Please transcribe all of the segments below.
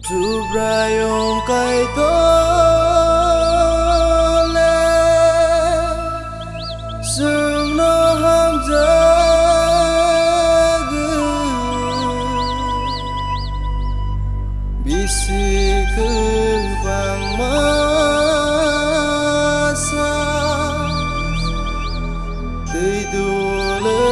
Subrayong kay tole Sung no ham jag Bisi ke bang masa Tidule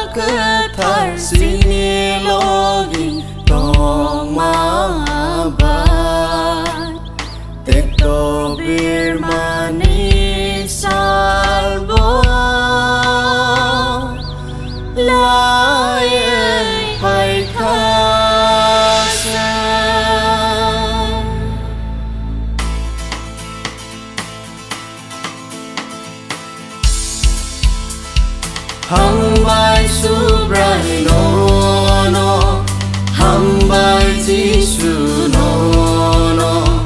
Ketar sini logi tong mabat Tekto bir manis salbo Laye hai kasa Hang bai subrai no no Hang bai jisu no no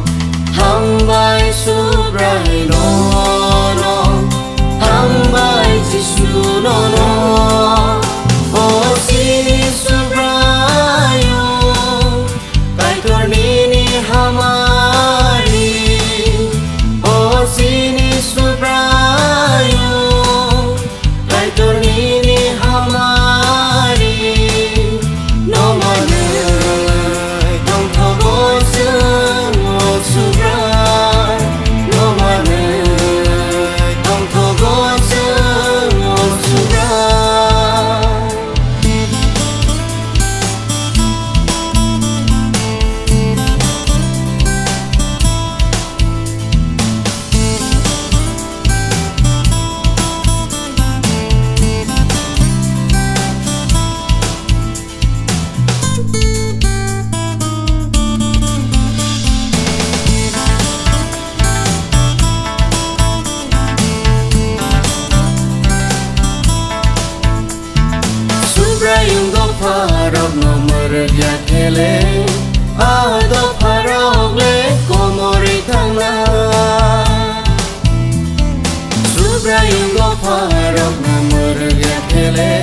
Hang bai subrai no no Hang bai jisu no no Oh sini subrayo Kai tornini hamari Oh sini subrayo Subrayung do farok nomor yakele Ado farok le komori thangna Subrayung do farok nomor yakele